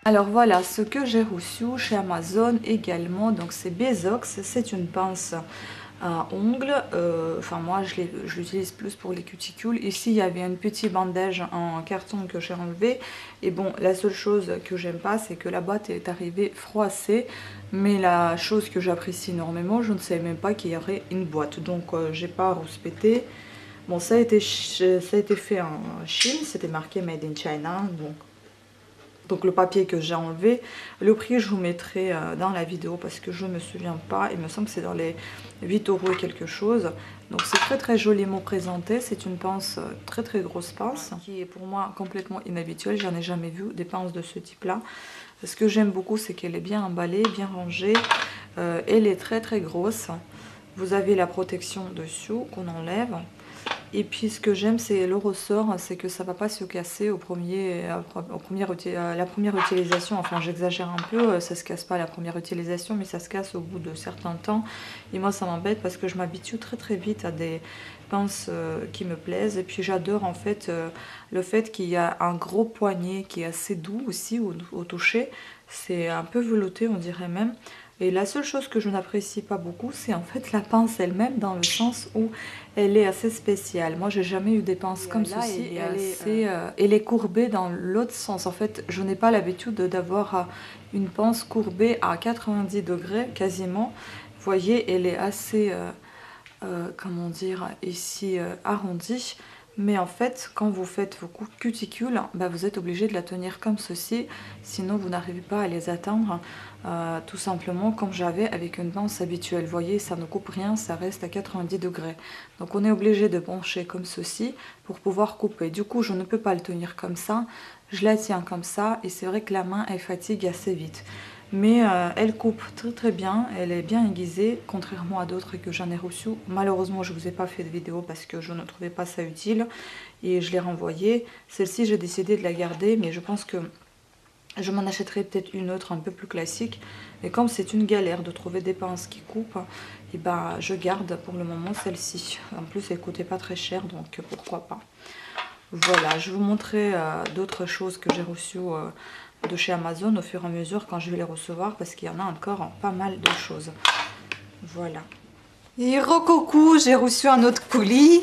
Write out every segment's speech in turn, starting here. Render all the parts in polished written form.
Alors voilà ce que j'ai reçu chez Amazon également. Donc c'est Bezox, c'est une pince à ongles. Enfin moi je l'utilise plus pour les cuticules. Ici il y avait un petit bandage en carton que j'ai enlevé. Et bon, la seule chose que j'aime pas, c'est que la boîte est arrivée froissée. Mais la chose que j'apprécie énormément, je ne savais même pas qu'il y aurait une boîte. Donc j'ai pas rouspété. Bon, ça a été fait en Chine, c'était marqué Made in China. Donc le papier que j'ai enlevé, le prix je vous mettrai dans la vidéo parce que je ne me souviens pas. Il me semble que c'est dans les 8 € et quelque chose. Donc c'est très très joliment présenté. C'est une pince, très très grosse pince, qui est pour moi complètement inhabituelle. J'en ai jamais vu des pinces de ce type là. Ce que j'aime beaucoup, c'est qu'elle est bien emballée, bien rangée. Elle est très très grosse. Vous avez la protection dessous qu'on enlève. Et puis ce que j'aime, c'est le ressort, c'est que ça ne va pas se casser la première utilisation. Enfin j'exagère un peu, ça se casse pas à la première utilisation, mais ça se casse au bout de certains temps. Et moi ça m'embête parce que je m'habitue très très vite à des pinces qui me plaisent. Et puis j'adore en fait le fait qu'il y a un gros poignet qui est assez doux aussi au toucher. C'est un peu velouté on dirait même. Et la seule chose que je n'apprécie pas beaucoup, c'est en fait la pince elle-même, dans le sens où elle est assez spéciale. Moi, j'ai jamais eu des pinces comme ceci. Elle est courbée dans l'autre sens. En fait, je n'ai pas l'habitude d'avoir une pince courbée à 90 degrés quasiment. Vous voyez, elle est assez, comment dire, ici arrondie. Mais en fait, quand vous faites vos cuticules, bah, vous êtes obligé de la tenir comme ceci, sinon vous n'arrivez pas à les atteindre, tout simplement comme j'avais avec une pince habituelle. Vous voyez, ça ne coupe rien, ça reste à 90 degrés. Donc on est obligé de pencher comme ceci pour pouvoir couper. Du coup, je ne peux pas le tenir comme ça, je la tiens comme ça, et c'est vrai que la main, elle fatigue assez vite. Mais elle coupe très très bien, elle est bien aiguisée, contrairement à d'autres que j'en ai reçues. Malheureusement, je ne vous ai pas fait de vidéo parce que je ne trouvais pas ça utile et je l'ai renvoyée. Celle-ci, j'ai décidé de la garder, mais je pense que je m'en achèterai peut-être une autre un peu plus classique. Et comme c'est une galère de trouver des pinces qui coupent, et ben, je garde pour le moment celle-ci. En plus, elle coûtait pas très cher, donc pourquoi pas. Voilà, je vais vous montrer d'autres choses que j'ai reçues de chez Amazon au fur et à mesure quand je vais les recevoir, parce qu'il y en a encore pas mal de choses. Voilà. Et recoucou, j'ai reçu un autre colis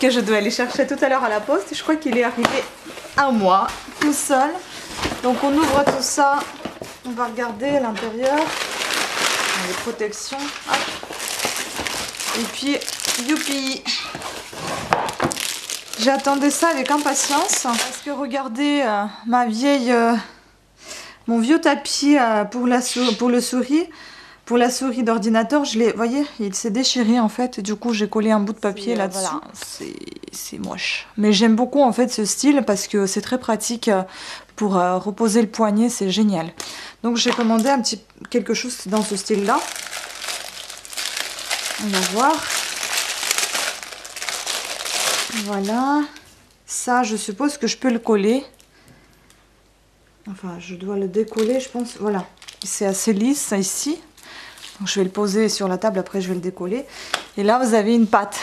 que je dois aller chercher tout à l'heure à la poste. Je crois qu'il est arrivé à moi tout seul. Donc on ouvre tout ça, on va regarder à l'intérieur les protections. Hop. Et puis youpi, j'attendais ça avec impatience parce que regardez mon vieux tapis pour la souris d'ordinateur, voyez, il s'est déchiré en fait. Du coup, j'ai collé un bout de papier là-dessus. Voilà, c'est moche. Mais j'aime beaucoup en fait ce style parce que c'est très pratique pour reposer le poignet, c'est génial. Donc j'ai commandé quelque chose dans ce style-là. On va voir. Voilà. Ça, je suppose que je peux le coller. Enfin, je dois le décoller, je pense. Voilà. C'est assez lisse, ça, ici. Donc, je vais le poser sur la table, après je vais le décoller. Et là, vous avez une patte.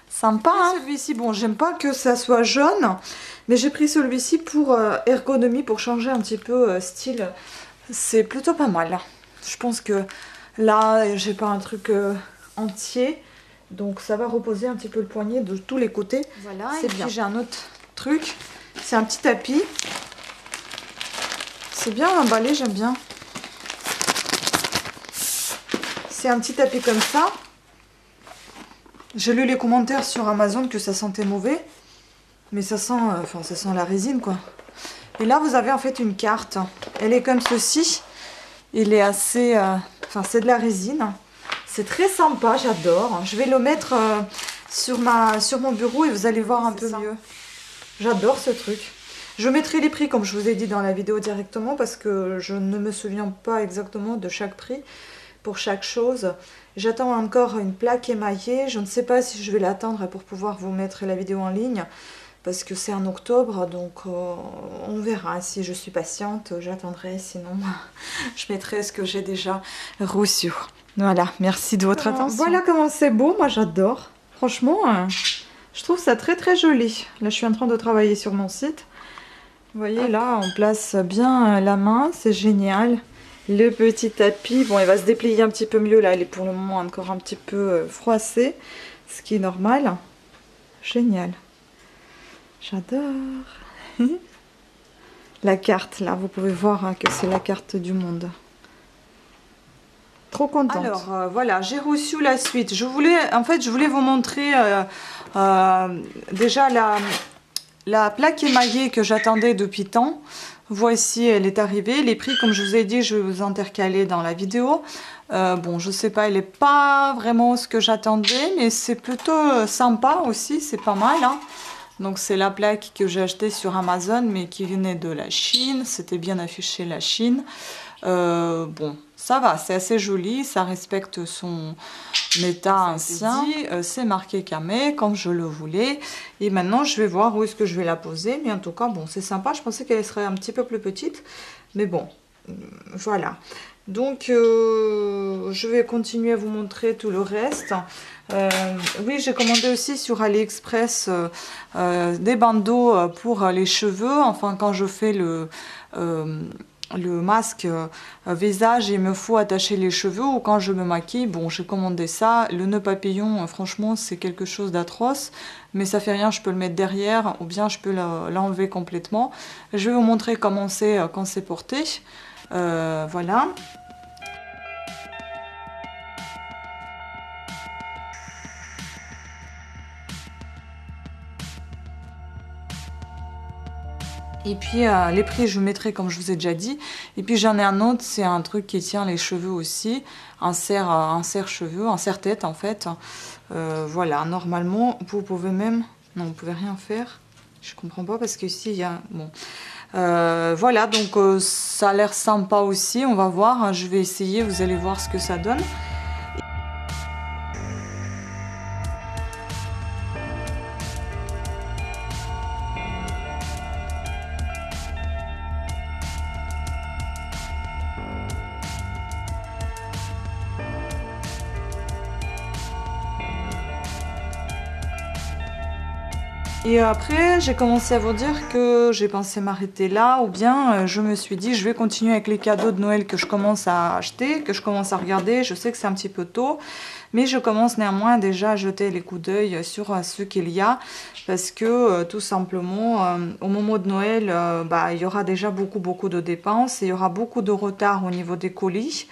Sympa, hein? Celui-ci, bon, j'aime pas que ça soit jaune. Mais j'ai pris celui-ci pour ergonomie, pour changer un petit peu style. C'est plutôt pas mal. Je pense que là, j'ai pas un truc entier. Donc ça va reposer un petit peu le poignet de tous les côtés. Voilà, et puis j'ai un autre truc. C'est un petit tapis. C'est bien emballé, j'aime bien. C'est un petit tapis comme ça. J'ai lu les commentaires sur Amazon que ça sentait mauvais. Mais ça sent, ça sent la résine, quoi. Et là, vous avez en fait une carte. Elle est comme ceci. Il est assez... c'est de la résine. C'est très sympa, j'adore. Je vais le mettre sur mon bureau et vous allez voir un peu mieux. J'adore ce truc. Je mettrai les prix comme je vous ai dit dans la vidéo directement parce que je ne me souviens pas exactement de chaque prix pour chaque chose. J'attends encore une plaque émaillée. Je ne sais pas si je vais l'attendre pour pouvoir vous mettre la vidéo en ligne parce que c'est en octobre, donc on verra. Si je suis patiente, j'attendrai. Sinon, je mettrai ce que j'ai déjà reçu. Voilà, merci de votre attention. Voilà comment c'est beau, moi j'adore. Franchement, je trouve ça très très joli. Là, je suis en train de travailler sur mon site. Vous voyez là, on place bien la main, c'est génial. Le petit tapis, bon il va se déplier un petit peu mieux là, il est pour le moment encore un petit peu froissé, ce qui est normal. Génial. J'adore. La carte là, vous pouvez voir hein, que c'est la carte du monde. Trop contente. Alors voilà, j'ai reçu la suite. Je voulais vous montrer déjà la plaque émaillée que j'attendais depuis tant. Voici, elle est arrivée. Les prix, comme je vous ai dit, je vais vous intercaler dans la vidéo. Bon, je sais pas, elle n'est pas vraiment ce que j'attendais, mais c'est plutôt sympa aussi, c'est pas mal. Hein. Donc c'est la plaque que j'ai achetée sur Amazon, mais qui venait de la Chine. C'était bien affiché la Chine. Bon, ça va, c'est assez joli, ça respecte son état ancien. C'est marqué Camé, comme je le voulais. Et maintenant, je vais voir où est-ce que je vais la poser. Mais en tout cas, bon, c'est sympa. Je pensais qu'elle serait un petit peu plus petite. Mais bon, voilà. Donc, je vais continuer à vous montrer tout le reste. Oui, j'ai commandé aussi sur AliExpress des bandeaux pour les cheveux. Enfin, quand je fais le masque visage, il me faut attacher les cheveux, ou quand je me maquille, bon j'ai commandé ça. Le nœud papillon, franchement c'est quelque chose d'atroce, mais ça fait rien, je peux le mettre derrière ou bien je peux l'enlever complètement. Je vais vous montrer comment c'est quand c'est porté. Voilà. Et puis les prix je vous mettrai comme je vous ai déjà dit. Et puis j'en ai un autre, c'est un truc qui tient les cheveux aussi, un serre-cheveux, un serre-tête en fait. Voilà, normalement vous pouvez même, non vous pouvez rien faire. Je comprends pas parce que ici il y a, bon. Voilà, donc ça a l'air sympa aussi, on va voir. Je vais essayer, vous allez voir ce que ça donne. Et après, j'ai commencé à vous dire que j'ai pensé m'arrêter là, ou bien je me suis dit je vais continuer avec les cadeaux de Noël que je commence à acheter, que je commence à regarder. Je sais que c'est un petit peu tôt, mais je commence néanmoins déjà à jeter les coups d'œil sur ce qu'il y a, parce que tout simplement, au moment de Noël, il y aura déjà beaucoup de dépenses, et il y aura beaucoup de retard au niveau des colis.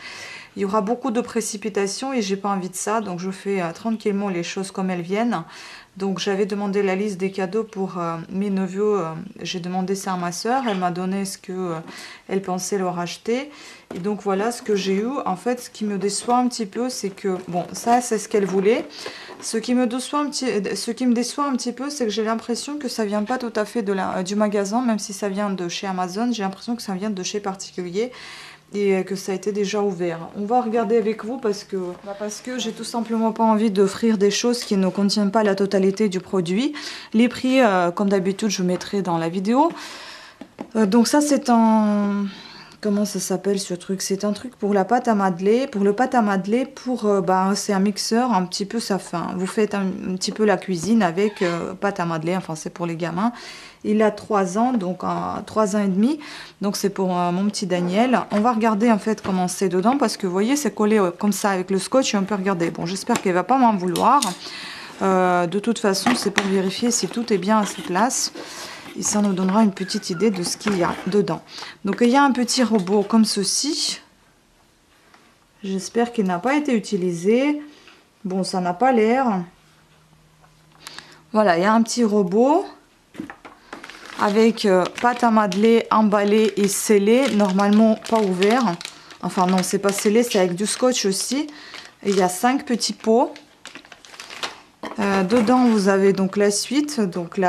Il y aura beaucoup de précipitations et j'ai pas envie de ça, donc je fais tranquillement les choses comme elles viennent. Donc j'avais demandé la liste des cadeaux pour mes neveux, j'ai demandé ça à ma soeur, elle m'a donné ce que elle pensait leur acheter. Et donc voilà ce que j'ai eu. En fait, ce qui me déçoit un petit peu, c'est que, bon, ça c'est ce qu'elle voulait. Ce qui me déçoit un petit peu, c'est que j'ai l'impression que ça vient pas tout à fait du magasin, même si ça vient de chez Amazon, j'ai l'impression que ça vient de chez particulier. Et que ça a été déjà ouvert. On va regarder avec vous parce que j'ai tout simplement pas envie d'offrir des choses qui ne contiennent pas la totalité du produit. Les prix, comme d'habitude, je mettrai dans la vidéo. Donc ça, c'est un... Comment ça s'appelle ce truc? C'est un truc pour la pâte à modeler. Pour le pâte à modeler, c'est un mixeur, un petit peu ça fait. Vous faites un petit peu la cuisine avec pâte à modeler, enfin c'est pour les gamins. Il a 3 ans, donc 3 ans et demi. Donc c'est pour mon petit Daniel. On va regarder en fait comment c'est dedans, parce que vous voyez, c'est collé comme ça avec le scotch. On peut regarder. Bon, j'espère qu'elle va pas m'en vouloir. De toute façon, c'est pour vérifier si tout est bien à sa place. Et ça nous donnera une petite idée de ce qu'il y a dedans. Donc il y a un petit robot comme ceci. J'espère qu'il n'a pas été utilisé. Bon, ça n'a pas l'air. Voilà, il y a un petit robot avec pâte à modeler emballée et scellée. Normalement pas ouvert. Enfin non, c'est pas scellé, c'est avec du scotch aussi. Et il y a 5 petits pots. Dedans, vous avez donc la suite. Donc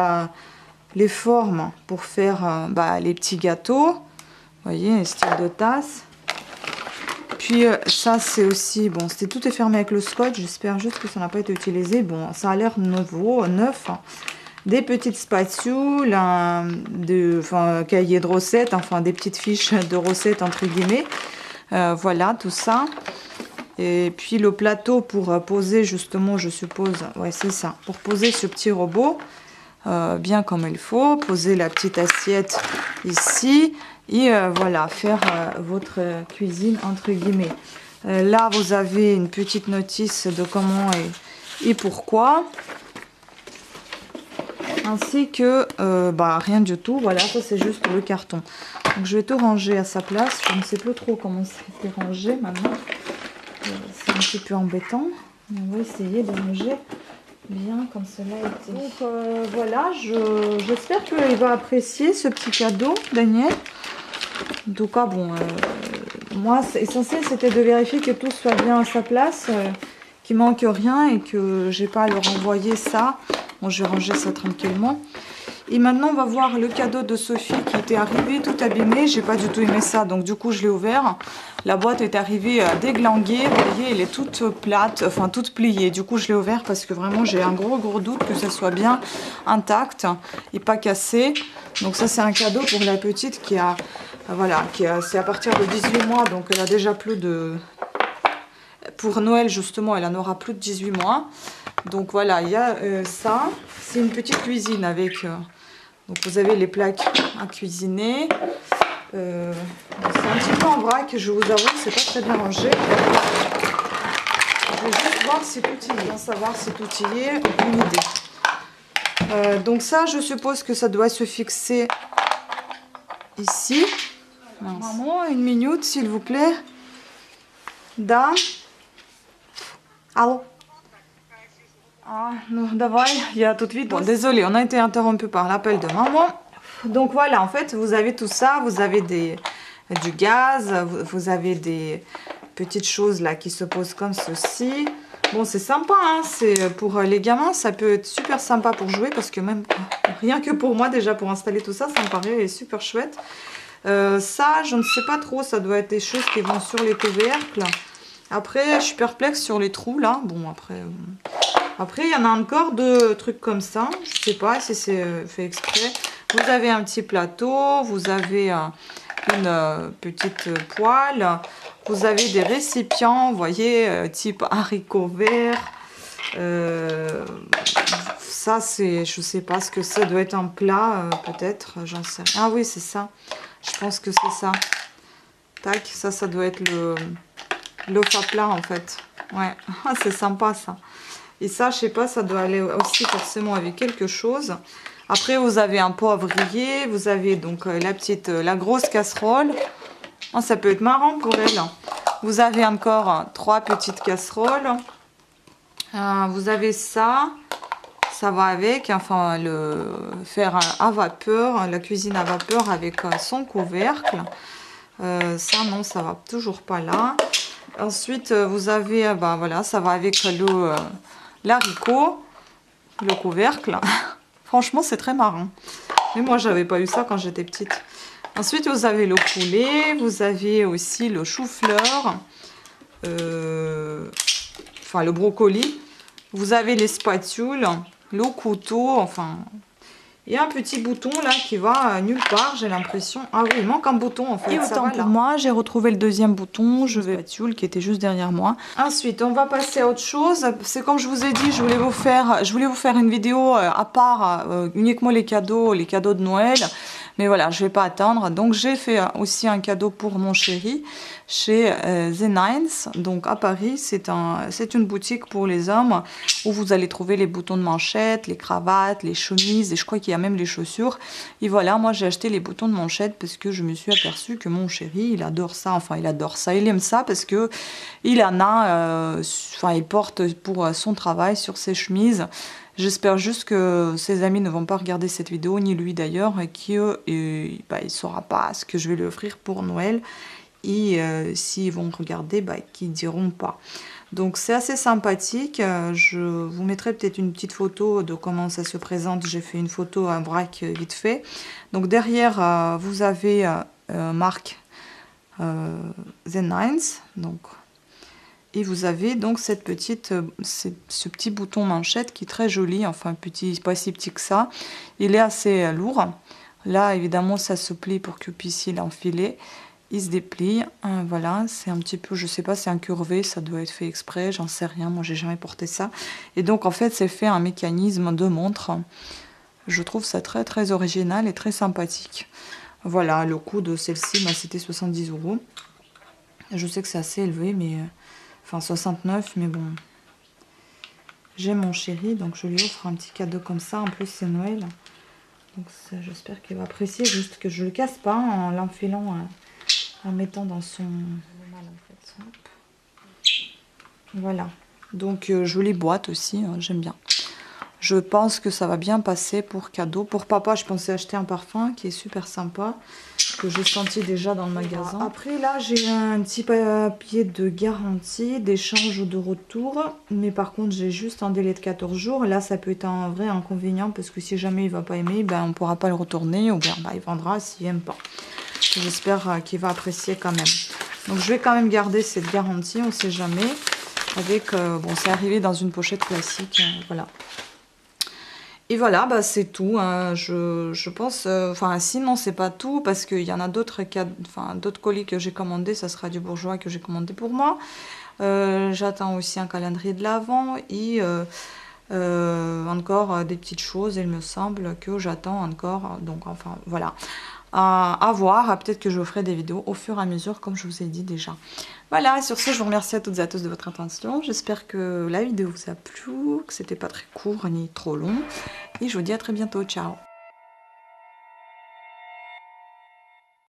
les formes pour faire les petits gâteaux. Vous voyez, un style de tasse. Puis ça, c'est aussi... Bon, tout est fermé avec le scotch. J'espère juste que ça n'a pas été utilisé. Bon, ça a l'air neuf. Des petites spatules, cahier de recettes, enfin des petites fiches de recettes entre guillemets. Voilà, tout ça. Et puis le plateau pour poser justement, je suppose... Ouais, c'est ça. Pour poser ce petit robot. bien comme il faut. Poser la petite assiette ici et voilà, faire votre cuisine entre guillemets. Là, vous avez une petite notice de comment et pourquoi. Ainsi que rien du tout. Voilà, ça c'est juste le carton. Donc je vais tout ranger à sa place. Je ne sais plus trop comment c'était rangé maintenant. C'est un petit peu embêtant. Mais on va essayer de ranger bien comme cela a été. Donc voilà, j'espère qu'il va apprécier ce petit cadeau, Daniel. En tout cas, bon, moi, essentiel c'était de vérifier que tout soit bien à sa place, qu'il manque rien et que j'ai pas à leur envoyer ça. Bon, je vais ranger ça tranquillement. Et maintenant, on va voir le cadeau de Sophie qui était arrivé tout abîmé. J'ai pas du tout aimé ça, donc du coup, je l'ai ouvert. La boîte est arrivée déglinguée. Vous voyez, elle est toute plate, enfin toute pliée. Du coup, je l'ai ouvert parce que vraiment, j'ai un gros doute que ça soit bien intact et pas cassé. Donc ça, c'est un cadeau pour la petite qui a, voilà, c'est à partir de 18 mois, donc elle a déjà plus de... Pour Noël, justement, elle en aura plus de 18 mois. Donc voilà, il y a ça. C'est une petite cuisine avec... donc vous avez les plaques à cuisiner. C'est un petit peu en vrac, je vous avoue, c'est pas très bien rangé. Je vais juste voir si tout y est. Sans savoir si tout y est, aucune idée. Donc ça, je suppose que ça doit se fixer ici. Maman, une minute, s'il vous plaît. Da. Allô? Ah, non, давай, я tout de suite. Bon, désolé, on a été interrompu par l'appel de maman. Donc voilà, en fait, vous avez tout ça, vous avez du gaz, vous avez des petites choses là qui se posent comme ceci. Bon, c'est sympa, hein, c'est pour les gamins, ça peut être super sympa pour jouer parce que même rien que pour moi déjà pour installer tout ça, ça me paraît super chouette. Ça, je ne sais pas trop, ça doit être des choses qui vont sur les couvercles. Après, je suis perplexe sur les trous là. Bon, après, il y en a encore de trucs comme ça. Je sais pas si c'est fait exprès. Vous avez un petit plateau, vous avez une petite poêle, vous avez des récipients, vous voyez, type haricots verts. Ça, c'est, je sais pas ce que ça doit être un plat, peut-être, j'en sais rien. Ah oui, c'est ça. Je pense que c'est ça. Tac, ça doit être le plat en fait. Ouais, c'est sympa ça. Et ça, je sais pas, ça doit aller aussi forcément avec quelque chose. Après, vous avez un poivrier, vous avez donc la grosse casserole. Oh, ça peut être marrant pour elle. Vous avez encore 3 petites casseroles. Vous avez ça. Ça va avec, enfin, le fer à vapeur, la cuisine à vapeur avec son couvercle. Ça, non, ça va toujours pas là. Ensuite, vous avez, voilà, ça va avec l'haricot, le couvercle. Franchement, c'est très marrant. Mais moi, j'avais pas eu ça quand j'étais petite. Ensuite, vous avez le poulet. Vous avez aussi le chou-fleur. Enfin, le brocoli. Vous avez les spatules, le couteau, enfin... Il y a un petit bouton là qui va nulle part, j'ai l'impression. Ah oui, il manque un bouton en fait. Et autant pour moi, j'ai retrouvé le deuxième bouton, je vais spatule qui était juste derrière moi. Ensuite, on va passer à autre chose. C'est comme je vous ai dit, je voulais vous faire une vidéo à part uniquement les cadeaux de Noël. Mais voilà, je vais pas attendre. Donc j'ai fait aussi un cadeau pour mon chéri chez The Nines. Donc à Paris, c'est une boutique pour les hommes où vous allez trouver les boutons de manchette, les cravates, les chemises et je crois qu'il y a même les chaussures. Et voilà, moi j'ai acheté les boutons de manchette parce que je me suis aperçue que mon chéri, il adore ça. Enfin, il adore ça. Il aime ça parce que il en a, il porte pour son travail sur ses chemises. J'espère juste que ses amis ne vont pas regarder cette vidéo, ni lui d'ailleurs, et qu'il ne saura pas ce que je vais lui offrir pour Noël. Et s'ils vont regarder, qu'ils diront pas. Donc c'est assez sympathique. Je vous mettrai peut-être une petite photo de comment ça se présente. J'ai fait une photo à vrac vite fait. Donc derrière, vous avez marque The Nines. Donc... Et vous avez donc ce petit bouton manchette qui est très joli, enfin pas si petit que ça. Il est assez lourd. Là, évidemment, ça se plie pour que vous puissiez l'enfiler. Il se déplie. Voilà, c'est un petit peu, je sais pas, c'est incurvé, ça doit être fait exprès, j'en sais rien. Moi, j'ai jamais porté ça. Et donc, en fait, c'est fait un mécanisme de montre. Je trouve ça très très original et très sympathique. Voilà, le coût de celle-ci, bah, c'était 70 €. Je sais que c'est assez élevé, mais... enfin, 69, mais bon... J'aime mon chéri, donc je lui offre un petit cadeau comme ça. En plus, c'est Noël. Donc j'espère qu'il va apprécier. Juste que je le casse pas en l'enfilant, en mettant dans son... Voilà. Donc, jolie boîte aussi, hein, j'aime bien. Je pense que ça va bien passer pour cadeau. Pour papa, je pensais acheter un parfum qui est super sympa, que j'ai senti déjà dans le magasin. Après, là, j'ai un petit papier de garantie, d'échange ou de retour. Mais par contre, j'ai juste un délai de 14 jours. Là, ça peut être un vrai inconvénient parce que si jamais il va pas aimer, ben, on ne pourra pas le retourner ou bien ben, il vendra s'il n'aime pas. J'espère qu'il va apprécier quand même. Donc, je vais quand même garder cette garantie, on ne sait jamais. Avec, bon, c'est arrivé dans une pochette classique, voilà. Et voilà, bah, c'est tout. Hein. Je pense... Enfin, sinon, c'est pas tout, parce qu'il y en a d'autres d'autres colis que j'ai commandés. Ça sera du Bourjois que j'ai commandé pour moi. J'attends aussi un calendrier de l'Avent et encore des petites choses, il me semble, que j'attends encore. Donc, enfin, voilà. À voir, peut-être que je ferai des vidéos au fur et à mesure, comme je vous ai dit déjà. Voilà, sur ce, je vous remercie à toutes et à tous de votre attention. J'espère que la vidéo vous a plu, que c'était pas très court ni trop long. Et je vous dis à très bientôt. Ciao!